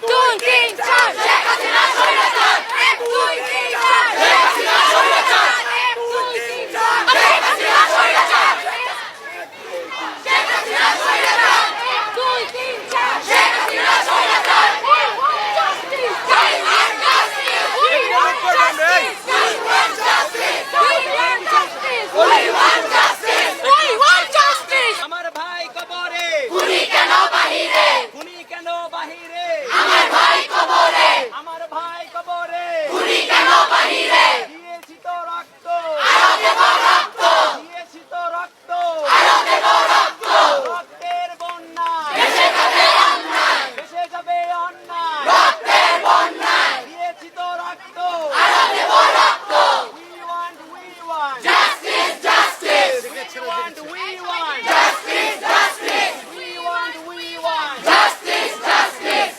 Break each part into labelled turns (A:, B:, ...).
A: দুই তিন চার শেখ হাসিনা স্বৈরাচার। এক দুই তিন চার শেখ হাসিনা স্বৈরাচার। এক দুই তিন চার শেখ হাসিনা স্বৈরাচার। শেখ হাসিনা স্বৈরাচার। এক দুই তিন চার শেখ হাসিনা স্বৈরাচার। We want justice. We want justice. We want justice. We want justice. We want justice.
B: আমার ভাই কবরে,
A: খুনি কেন বাহিরে?
B: খুনি কেন বাহিরে?
A: আমার ভাই কবরে।
B: আমার ভাই কবরে,
A: খুনি কেন বাহিরে?
B: দিয়েছি তো রক্ত,
A: আরো দেব রক্ত।
B: দিয়েছি তো রক্ত,
A: আরো দেব রক্ত।
B: রক্তের বন্যায়
A: দেশে যাবে অন্যায়।
B: ভেসে যাবে অন্যায়,
A: রক্তের বন্যায়।
B: দিয়েছি তো রক্ত।
A: আরো দেব রক্ত।
B: We want
A: Justice, justice.
B: we want
A: Justice, justice.
B: we want
A: Justice, justice.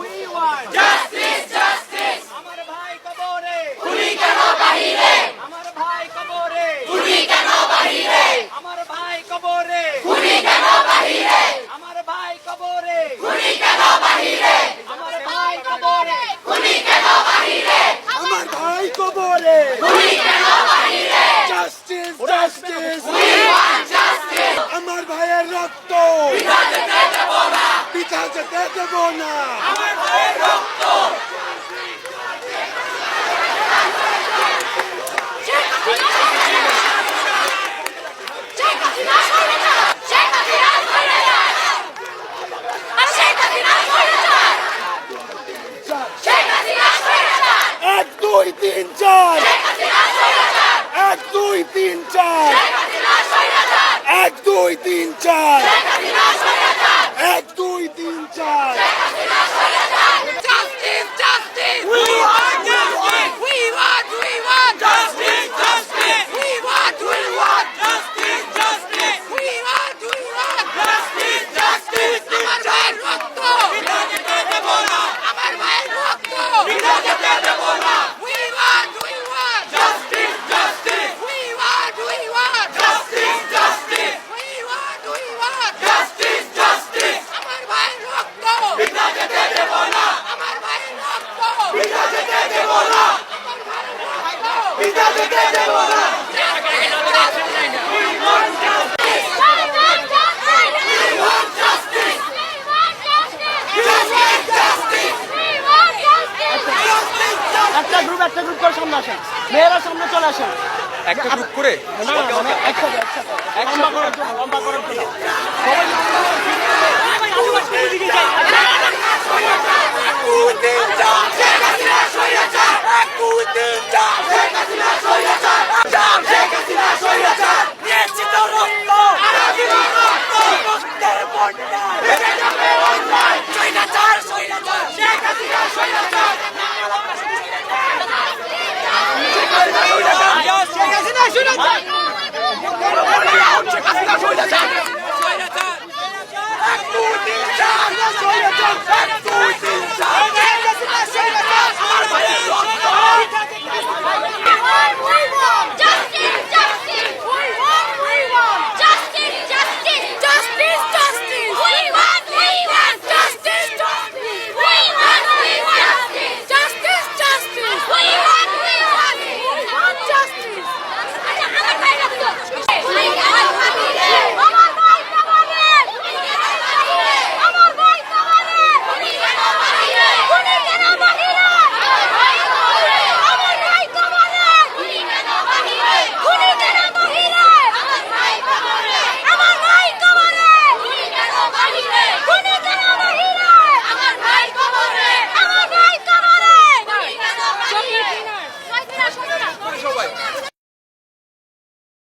B: we want
A: Justice, justice.
B: আমার ভাই কবরে,
A: খুনি কেন বাহিরে?
B: আমার ভাই কবরে,
A: খুনি কেন বাহিরে?
B: আমার ভাই কবরে,
A: খুনি কেন বাহিরে?
B: আমার ভাই কবরে,
A: খুনি কেন বাহিরে?
B: আমার ভাই কবরে,
A: খুনি কেন বাহিরে?
B: আমার ভাই কবরে।
A: খুনি কেন বাহিরে?
B: Justice, justice,
A: We want justice.
B: আমার ভাইয়ের রক্ত
A: পিতা যেতে দেব না।
B: পিতা যেতে দেব না।
A: আমার ভাইয়ের রক্ত। শেখ হাসিনা স্বৈরাচার। শেখ হাসিনা স্বৈরাচার। আর শেখ হাসিনা স্বৈরাচার। শেখ হাসিনা স্বৈরাচার।
B: এক দুই তিন চার,
A: শেখ হাসিনা স্বৈরাচার।
B: এক দুই তিন চার,
A: শেখ হাসিনা স্বৈরাচার।
B: এক দুই তিন চার,
A: শেখ হাসিনা স্বৈরাচার।
B: এক দুই তিন চার।
A: শেখ হাসিনা স্বৈরাচার। Justice, justice. We want justice. We want justice, justice. We want justice, justice. We want justice, justice. আমার ভাইয়ের রক্ত পিতা যেতে দেব না। আমার ভাইয়ের রক্ত পিতা যেতে দেব না। We want justice, justice. We want justice, justice. We want justice, justice. আমার ভাইয়ের রক্ত পিতা যেতে দেব না। আমার ভাইয়ের রক্ত পিতা যেতে দেব না। আমার ভাইয়ের রক্ত পিতা যেতে দেব না। We want justice. We want justice. Justice, justice.
C: একটা গ্রুপ করে সামনে আসেন, মেয়েরা সামনে চলে আসেন।
D: একটা গ্রুপ করে
C: না, মানে একসাথে লম্বা করার জন্য সবাই